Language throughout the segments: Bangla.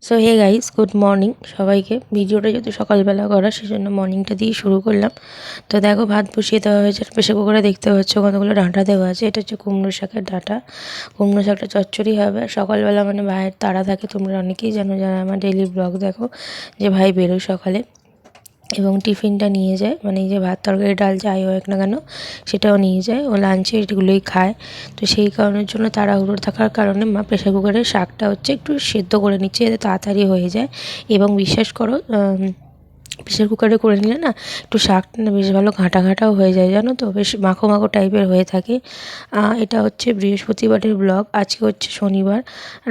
So hey guys, good morning সবাইকে। ভিডিওটা যেহেতু সকালবেলা করা, সেজন্য মর্নিংটা দিয়ে শুরু করলাম। তো দেখো, ভাত বসিয়ে দেওয়া হয়েছে প্রেসার কুকারে। দেখতে পাচ্ছ কতগুলো ডাঁটা দেওয়া আছে। এটা হচ্ছে কুমড়ো শাকের ডাঁটা। কুমড়ো শাকটা চচ্চড়ি হবে। সকালবেলা মানে ভাইয়ের তাড়া থাকে, তোমরা অনেকেই জানো যারা আমার ডেইলি ব্লগ দেখো, যে ভাই বেরোয় সকালে এবং টিফিনটা নিয়ে যায়, মানে এই যে ভাত তরকারি ডাল যাই হোক না কেন সেটাও নিয়ে যায়। ও লাঞ্চে এগুলোই খায়। তো সেই কারণের জন্য তাড়াহুড়ো থাকার কারণে মা প্রেসার কুকারে শাকটা হচ্ছে একটু সেদ্ধ করে নিচ্ছে, যাতে তাড়াতাড়ি হয়ে যায়। এবং বিশ্বাস করো, প্রেসার কুকারে করে নিলে না একটু শাকটা না বেশ ভালো ঘাঁটা ঘাঁটাও হয়ে যায়, জানো তো, বেশ মাখো মাখো টাইপের হয়ে থাকে। এটা হচ্ছে বৃহস্পতিবারের ব্লগ। আজকে হচ্ছে শনিবার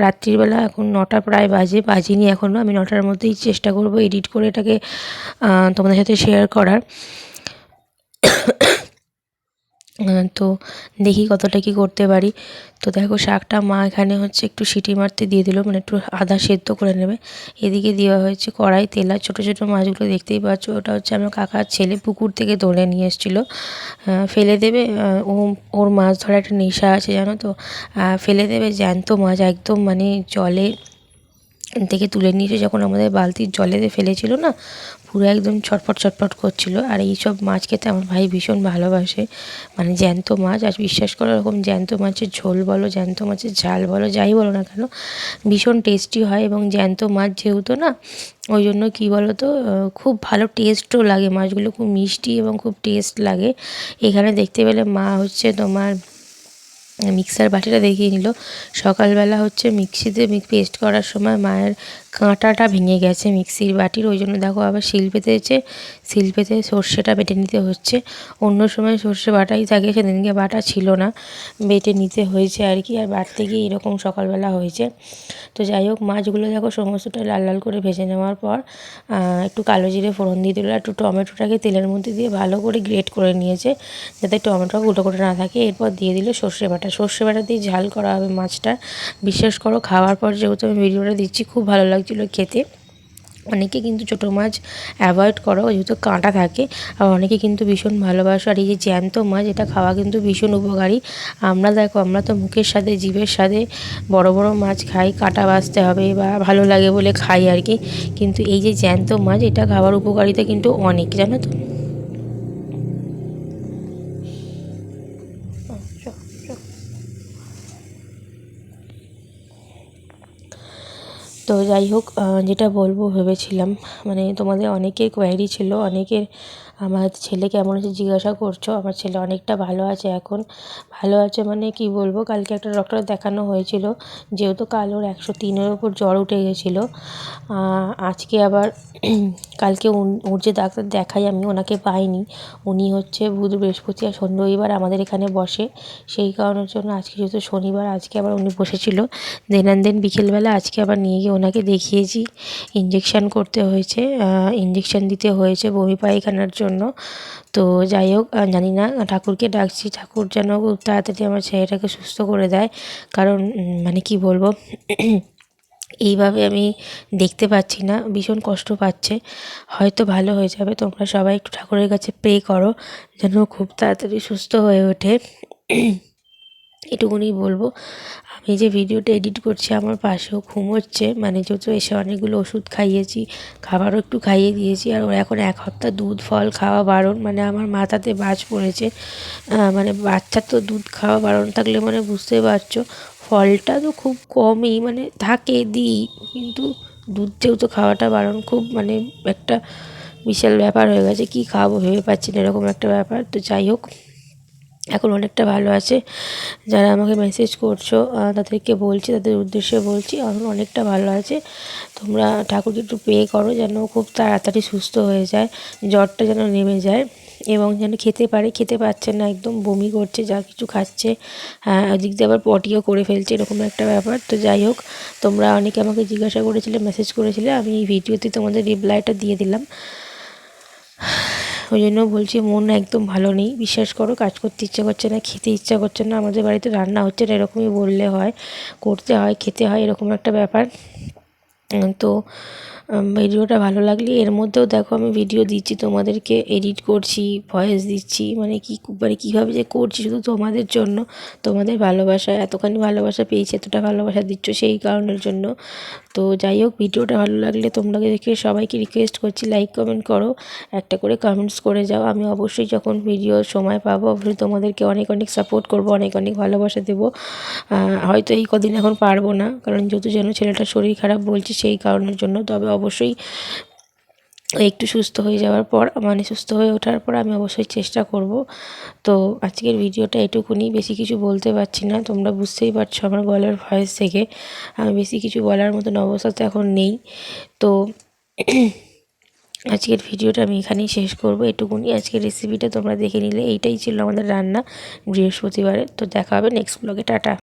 রাত্রিবেলা, এখন 9টা প্রায় বাজিনি এখনও। আমি 9টার মধ্যেই চেষ্টা করব এডিট করে এটাকে তোমাদের সাথে শেয়ার করার। তো দেখি কতটা কি করতে পারি। তো দেখো, শাকটা মা এখানে হচ্ছে একটু সিটি মারতে দিয়ে দিল, মানে একটু আদা সেদ্ধ করে নেবে। এদিকে দেওয়া হয়েছে কড়াই তেল। আর ছোটো ছোটো মাছগুলো দেখতেই পাচ্ছ, ওটা হচ্ছে আমার কাকার ছেলে পুকুর থেকে ধরে নিয়ে এসেছিলো। ফেলে দেবে, ওর মাছ ধরা একটা নেশা আছে, জানো তো। ফেলে দেবে জ্যান্ত মাছ একদম, মানে জলে থেকে তুলে নিয়ে এসে যখন আমাদের বালতির জলে ফেলেছিল না, পুরো একদম ছটফট ছটফট করছিল। আর এইসব মাছ খেতে আমার ভাই ভীষণ ভালোবাসে, মানে জ্যান্ত মাছ। আর বিশ্বাস করো, এরকম জ্যান্ত মাছের ঝোল বলো, জ্যান্ত মাছের ঝাল বলো, যাই বলো না কেন, ভীষণ টেস্টি হয়। এবং জ্যান্ত মাছ যেহেতু না, ওই জন্য কী বলো তো, খুব ভালো টেস্টও লাগে। মাছগুলো খুব মিষ্টি এবং খুব টেস্ট লাগে। এখানে দেখতে পেলে মা হচ্ছে তোমার মিক্সার বাটিটা দেখিয়ে নিল। সকালবেলা হচ্ছে মিক্সিতে পেস্ট করার সময় মায়ের কাঁটাটা ভেঙে গেছে মিক্সির বাটির, ওই জন্য দেখো আবার শিলপেতে সর্ষেটা বেটে নিতে হচ্ছে। অন্য সময় সর্ষে বাটাই থাকে, সেদিনকে বাটা ছিল না, বেটে নিতে হয়েছে আর কি। আর বাটতে গিয়ে এরকম সকালবেলা হয়েছে। তো যাই হোক, মাছগুলো দেখো সমস্তটা লাল লাল করে ভেজে নেওয়ার পর একটু কালো জিরে ফোড়ন দিয়ে দিল। একটু টমেটোটাকে তেলের মধ্যে দিয়ে ভালো করে গ্রেট করে নিয়েছে, যাতে টমেটো গুঁটো করে না থাকে। এরপর দিয়ে দিল সর্ষে বাটা দিয়ে ঝাল করা হবে মাছটা। বিশ্বাস করো, খাওয়ার পর যেহেতু আমি ভিডিওটা দিচ্ছি, খুব ভালো লাগছিলো খেতে। অনেকে কিন্তু ছোটো মাছ অ্যাভয়েড করো, যেহেতু কাঁটা থাকে। আর অনেকে কিন্তু ভীষণ ভালোবাসো। আর এই যে জ্যান্ত মাছ, এটা খাওয়া কিন্তু ভীষণ উপকারী। আমরা তো মুখের স্বাদে, জিভের স্বাদে বড় বড় মাছ খাই, কাঁটা বাছতে হবে বা ভালো লাগে বলে খাই আর কি। কিন্তু এই যে জ্যান্ত মাছ, এটা খাওয়ার উপকারিতা কিন্তু অনেক, জানো তো। তো যাই হোক, যেটা বলবো ভেবেছিলাম, মানে তোমাদের অনেকের কোয়ারি ছিল, অনেকের আমার ছেলে কেমন আছে জিজ্ঞাসা করছো। আমার ছেলে অনেকটা ভালো আছে এখন। ভালো আছে মানে কি বলবো, কালকে একটা ডক্টর দেখানো হয়েছিল, যেহেতু কাল ওর 103-এর ওপর জ্বর উঠে গেছিলো। আজকে আবার কালকে ওর যে ডাক্তার দেখাই, আমি ওনাকে পাইনি। উনি হচ্ছে বুধ বৃহস্পতি আর রবিবার আমাদের এখানে বসে। সেই কারণের জন্য আজকে যেহেতু শনিবার, আজকে আবার উনি বসেছিল। দেন বিকেলবেলা আজকে আবার নিয়ে গিয়ে ওনাকে দেখিয়েছি। ইঞ্জেকশান করতে হয়েছে, ইঞ্জেকশান দিতে হয়েছে বমি পায়খানার জন্য। তো যাই হোক, জানি না, ঠাকুরকে ডাকছি, ঠাকুর যেন খুব তাড়াতাড়ি আমার ছেলেটাকে সুস্থ করে দেয়। কারণ মানে কি বলবো, এইভাবে আমি দেখতে পাচ্ছি না, ভীষণ কষ্ট পাচ্ছে। হয়তো ভালো হয়ে যাবে। তোমরা সবাই একটু ঠাকুরের কাছে প্রে করো যেন খুব তাড়াতাড়ি সুস্থ হয়ে ওঠে। এটুকুনি বলবো। আমি যে ভিডিওটা এডিট করছি, আমার পাশেও ঘুমোচ্ছে, মানে যেহেতু এসে অনেকগুলো ওষুধ খাইয়েছি, খাবারও একটু খাইয়ে দিয়েছি। আর ওর এখন 1 সপ্তাহ দুধ ফল খাওয়া বারণ, মানে আমার মাথাতে বাজ পড়েছে। মানে বাচ্চার তো দুধ খাওয়া বারণ থাকলে মানে বুঝতে পারছো, ফলটা তো খুব কমই মানে থাকে দিই, কিন্তু দুধ যেহেতু খাওয়াটা বারণ, খুব মানে একটা বিশাল ব্যাপার হয়ে গেছে। কী খাওয়াবো ভেবে পাচ্ছি না, এরকম একটা ব্যাপার। তো যাই হোক, এখন অনেকটা ভালো আছে। যারা আমাকে মেসেজ করছো তাদেরকে বলছি, তাদের উদ্দেশ্যে বলছি, এখন অনেকটা ভালো আছে। তোমরা ঠাকুরকে একটু প্রে করো যেন খুব তাড়াতাড়ি সুস্থ হয়ে যায়, জ্বরটা যেন নেমে যায় এবং যেন খেতে পারে। খেতে পারছে না, একদম বমি করছে যা কিছু খাচ্ছে। ওদিক দিয়ে আবার পটিও করে ফেলছে, এরকম একটা ব্যাপার। তো যাই হোক, তোমরা অনেকে আমাকে জিজ্ঞাসা করেছিলে, মেসেজ করেছিলে, আমি এই ভিডিওতে তোমাদের রিপ্লাইটা দিয়ে দিলাম। ওই জন্য বলছি, মন একদম ভালো নেই। বিশ্বাস করো, কাজ করতে ইচ্ছা করছে না, খেতে ইচ্ছা করছে না। আমাদের বাড়িতে রান্না হচ্ছে না, এরকমই বললে হয়, করতে হয়, খেতে হয়, এরকম একটা ব্যাপার। তো ভিডিওটা ভালো লাগলে, এর মধ্যেও দেখো আমি ভিডিও দিচ্ছি তোমাদেরকে, এডিট করছি, ভয়েস দিচ্ছি, মানে কীভাবে যে করছি শুধু তোমাদের জন্য, তোমাদের ভালোবাসা, এতখানি ভালোবাসা পেয়েছি, এতটা ভালোবাসা দিচ্ছ সেই কারণের জন্য। তো যাই হোক, ভিডিওটা ভালো লাগলে তোমাদেরকে সবাইকে রিকোয়েস্ট করছি লাইক কমেন্ট করো, একটা করে কমেন্টস করে যাও। আমি অবশ্যই যখন ভিডিও সময় পাবো অবশ্যই তোমাদেরকে অনেক অনেক সাপোর্ট করব, অনেক অনেক ভালোবাসা দেবো। হয়তো এই কদিন এখন পারবো না, কারণ যেহেতু যেন ছেলেটার শরীর খারাপ বলছি সেই কারণের জন্য। তবে অবশ্যই একটু সুস্থ হয়ে যাওয়ার পর, মানে সুস্থ হয়ে ওঠার পর আমি অবশ্যই চেষ্টা করব। তো আজকের ভিডিওটা এটুকুনি, বেশি কিছু বলতে পারছি না, তোমরা বুঝতেই পারছো আমার গলার ভয়েস থেকে আমি বেশি কিছু বলার মতন অবস্থাতে এখন নেই। তো আজকের ভিডিওটা আমি এখানেই শেষ করব, এটুকুনি। আজকের রেসিপিটা তোমরা দেখে নিলে, এইটাই ছিল আমাদের রান্না বৃহস্পতিবারে। তো দেখা হবে নেক্সট ব্লগে, টাটা।